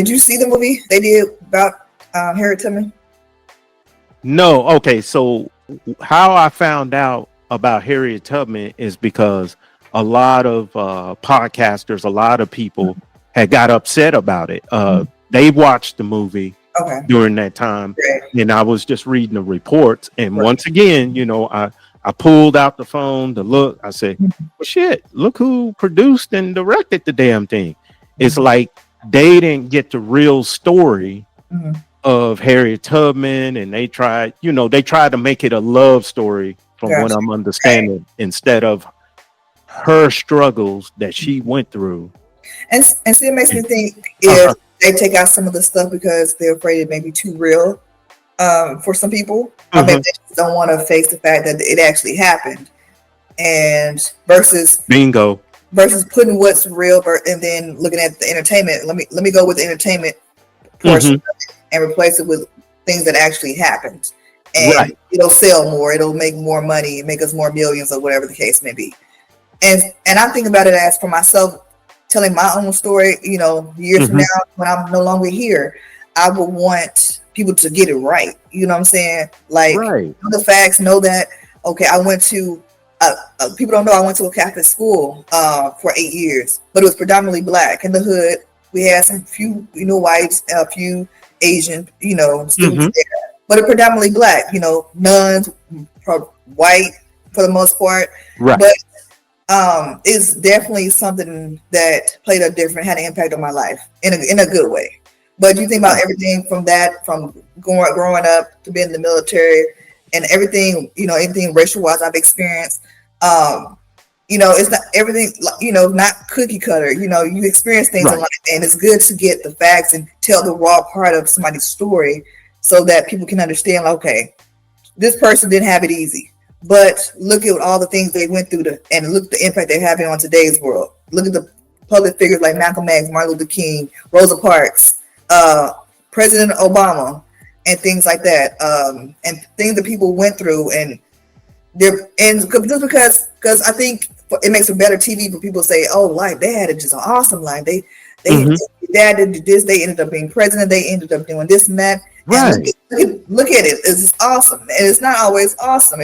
Did you see the movie they did about Harriet Tubman? No. Okay. So how I found out about Harriet Tubman is because a lot of podcasters, a lot of people had got upset about it. They watched the movie Okay. during that time, Right. and I was just reading the reports. And Right. once again, I pulled out the phone to look. I said, well, shit, look who produced and directed the damn thing. It's like they didn't get the real story Mm-hmm. of Harriet Tubman, and they tried to make it a love story from what Gotcha. I'm Right. understanding instead of her struggles that she went through. And see, it makes me think if Uh-huh. they take out some of the stuff because they're afraid it may be too real for some people, or maybe Hmm. they just don't want to face the fact that it actually happened, and Bingo. versus putting what's real and then looking at the entertainment. Let me go with the entertainment portion Hmm. of it and replace it with things that actually happened, and Right. it'll sell more, it'll make more money, make us more millions, or whatever the case may be. And I'm thinking about it as for myself, telling my own story. Years from Hmm. now, when I'm no longer here, I would want people to get it right. You know what I'm saying? Like, Right. know the facts, know that. Okay, I went to. People don't know I went to a Catholic school for 8 years, but it was predominantly black in the hood. We had some few, whites, a few Asian, students Hmm. there, but it predominantly black. Nuns, white for the most part, Right. but is definitely something that had an impact on my life in a good way. But you think about Right. everything from that, from growing up to being in the military, and everything, anything racial wise I've experienced. Um, it's not everything, not cookie cutter. You experience things in Right. life, and it's good to get the facts and tell the raw part of somebody's story so that people can understand, like, okay, this person didn't have it easy, but look at all the things they went through and look at the impact they're having on today's world. Look at the public figures like Malcolm X, Martin Luther King, Rosa Parks, uh, President Obama, and things like that, and things that people went through, and just because I think it makes a better TV for people to say, oh, life, they had it just an awesome life. They Hmm. dad did this, they ended up being president, they ended up doing this and that, and Right. look at it. It's just awesome, and it's not always awesome.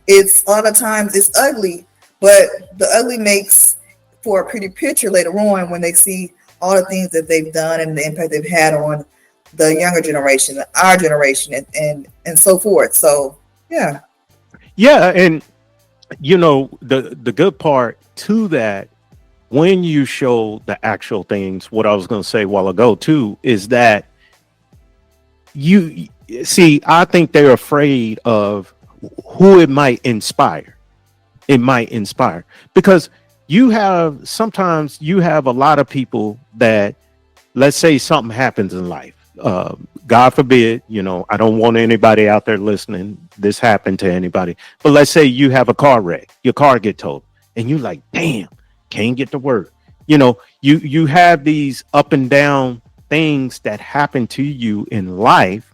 It's a lot of times it's ugly, but the ugly makes for a pretty picture later on when they see all the things that they've done and the impact they've had on the younger generation, our generation, and so forth. So yeah. Yeah. And the good part to that, when you show the actual things, what I was going to say a while ago too, is that you see, I think they're afraid of who it might inspire. It might inspire because sometimes you have a lot of people that, let's say something happens in life. God forbid, I don't want anybody out there listening, this happened to anybody, but let's say you have a car wreck, your car get towed, and you like, damn, can't get to work. You have these up and down things that happen to you in life.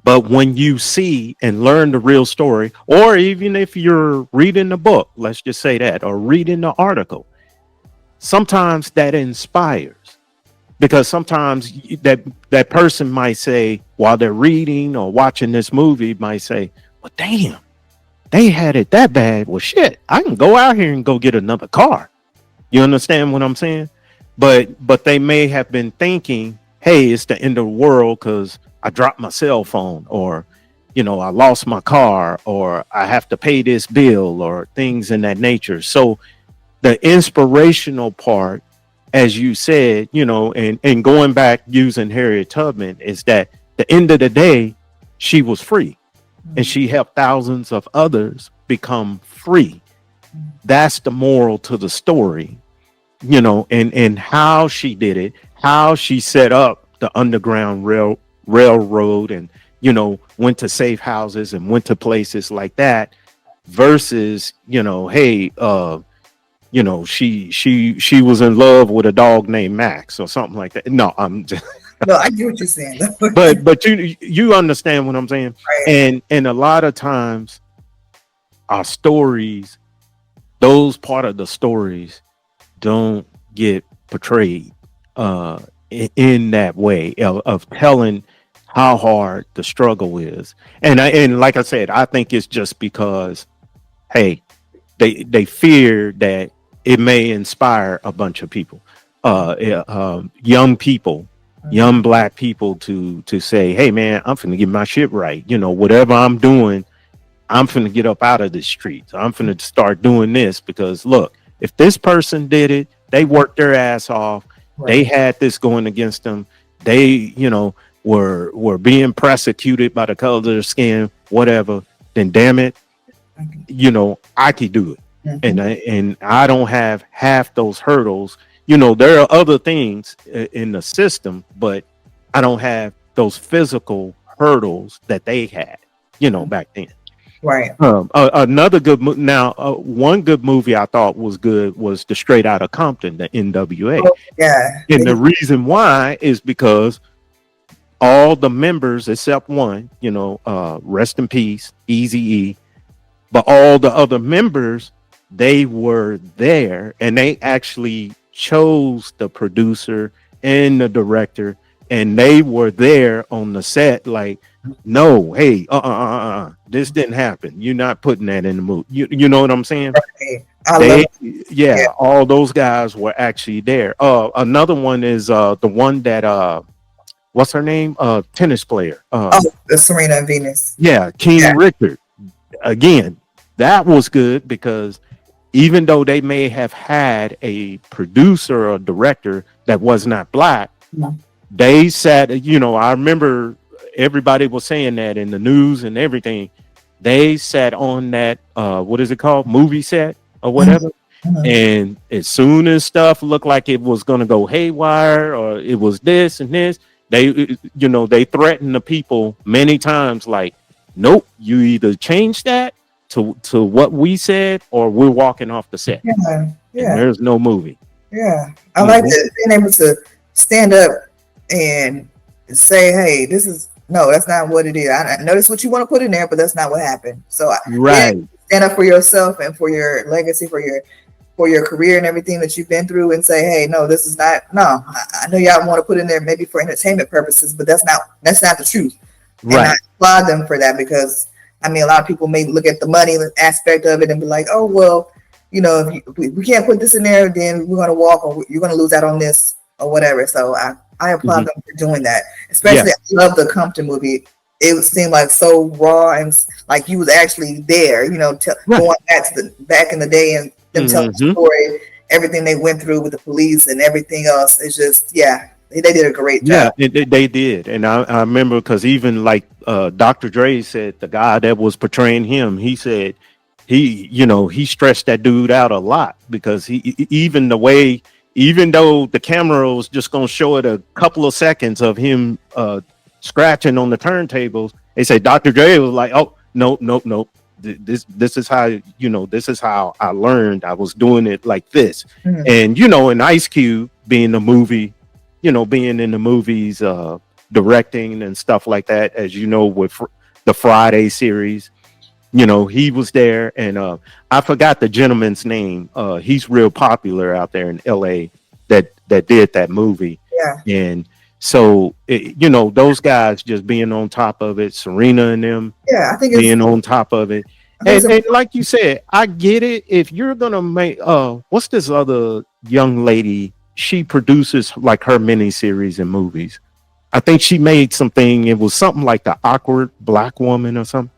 But when you see and learn the real story, or even if you're reading the book, let's just say that, or reading the article, sometimes that inspires, because sometimes that person might say, while they're reading or watching this movie, might say, well, damn, they had it that bad. Well, shit, I can go out here and go get another car. You understand what I'm saying? But they may have been thinking, hey, it's the end of the world because I dropped my cell phone, or I lost my car, or I have to pay this bill, or things in that nature. So the inspirational part, as you said, and going back using Harriet Tubman, is that the end of the day, she was free, and she helped thousands of others become free. That's the moral to the story, and how she did it, how she set up the underground railroad, and went to safe houses and went to places like that, versus hey, she was in love with a dog named Max or something like that. No, I'm just, No, I get what you're saying. but you understand what I'm saying. Right. And a lot of times our stories, those part of the stories don't get portrayed uh in that way of telling how hard the struggle is. And like I said, I think it's just because, hey, they fear that it may inspire a bunch of people, young people, young black people to say, hey man, I'm finna get my shit right. Whatever I'm doing, I'm finna get up out of the streets. I'm finna start doing this because look, if this person did it, they worked their ass off. They Right. had this going against them. They, were being persecuted by the color of their skin, whatever. Then damn it, I could do it. And Mm-hmm. I don't have half those hurdles. There are other things in the system, but I don't have those physical hurdles that they had, back then. Right. Another good now, one good movie I thought was good was the Straight Outta Compton, the NWA, Oh, yeah. and the reason why is because all the members except one, rest in peace, Easy E, but all the other members, they were there and they actually chose the producer and the director, and they were there on the set like, no, hey, this didn't happen. You're not putting that in the movie. You know what I'm saying? Right. I love They, it. Yeah. yeah, all those guys were actually there. Another one is the one that what's her name? Tennis player. Oh, the Serena and Venus. Yeah, Yeah. King Richard. Again, that was good because even though they may have had a producer or director that was not black, Mhm. they sat, I remember everybody was saying that in the news and everything. They sat on that, what is it called? Movie set or Mhm. whatever. Mhm. And as soon as stuff looked like it was going to go haywire or it was this and this, they threatened the people many times like, nope, you either change that to what we said or we're walking off the set. Yeah. And Yeah. there's no movie. Yeah. I like Mhm. that being able to stand up and say, "Hey, this is no, that's not what it is. I know that's what you want to put in there, but that's not what happened." So being able Right, to stand up for yourself and for your legacy, for your career and everything that you've been through, and say, "Hey, no, this is not. No, I know y'all want to put in there maybe for entertainment purposes, but that's not the truth." And I right, applaud them for that because I mean, a lot of people may look at the money aspect of it and be like, "Oh, well, if we can't put this in there, then we're going to walk, or you're going to lose out on this, or whatever." So I applaud mhm, them for doing that. yeah, Especially, I love the Compton movie. It seemed like so raw and like you was actually there. right, Going back in the day and them telling the hmm, story, everything they went through with the police and everything else. It's just, yeah, they did a great yeah, job. they did. And I remember because even like Dr. Dre said, the guy that was portraying him, he said he stressed that dude out a lot because even the way, even though the camera was just going to show it a couple of seconds of him scratching on the turntables, they said Dr. Dre was like, oh, no, no, no. This is how, this is how I learned. I was doing it like this. Mhm. And, and Ice Cube being in the movies, directing and stuff like that, as with the Friday series, he was there. And I forgot the gentleman's name. He's real popular out there in LA that did that movie. Yeah, And so, those guys just being on top of it, Serena and them yeah. being on top of it. I think it's And like you said, I get it. If you're gonna make what's this other young lady? She produces like her mini series and movies. I think she made something. It was something like the awkward black woman or something.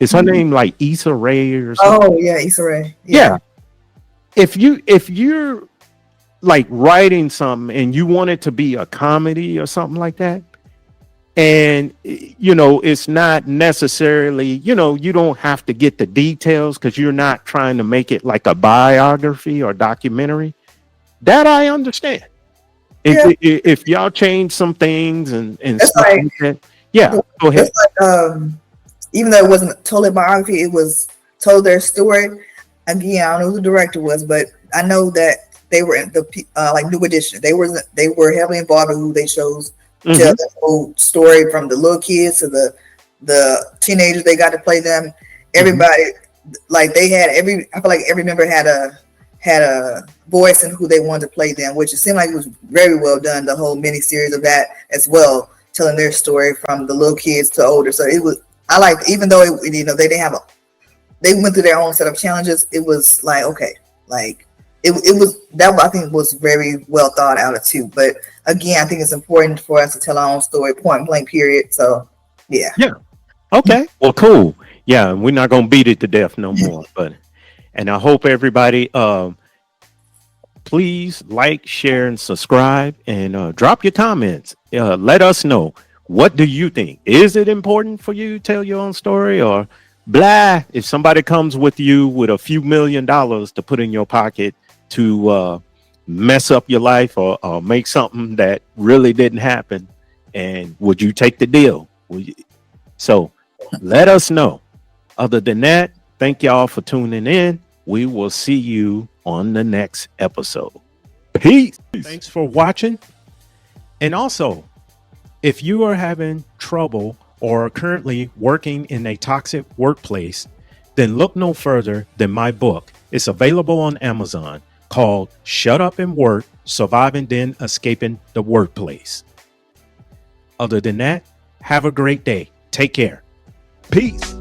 Is her important. name like Issa Rae or something? Oh yeah, Issa Rae. Yeah. Yeah. If you're like writing something and you want it to be a comedy or something like that, and it's not necessarily, you don't have to get the details because you're not trying to make it like a biography or documentary, that I understand. if Yeah. if y'all change some things and It's stuff like like that, yeah, go it's ahead. like even though it wasn't totally biography, it was told their story. Again, I don't know who the director was, but I know that they were in the like New Edition. They were heavily involved in who they chose to tell Hmm, the whole story, from the little kids to the teenagers. They got to play them. hmm, Everybody, like they had every. I feel like every member had a voice in who they wanted to play them, which it seemed like it was very well done. The whole mini series of that as well, telling their story from the little kids to older. So it was, I like, even though they didn't have they went through their own set of challenges. It was like, okay, like it was that, I think, was very well thought out of too. But again, I think it's important for us to tell our own story, point blank, period. So yeah. Okay. Well, cool. Yeah, we're not gonna beat it to death no more. But and I hope everybody please like, share, and subscribe, and drop your comments. Let us know, what do you think? Is it important for you to tell your own story, or blah? If somebody comes with you with a few $1,000,000 to put in your pocket to mess up your life, or make something that really didn't happen, and would you take the deal? So let us know. Other than that, thank y'all for tuning in. We will see you on the next episode. Peace. Thanks for watching. And also, if you are having trouble or are currently working in a toxic workplace, then look no further than my book. It's available on Amazon, called Shut Up and Work, Surviving Then Escaping the Workplace. Other than that, have a great day. Take care. Peace.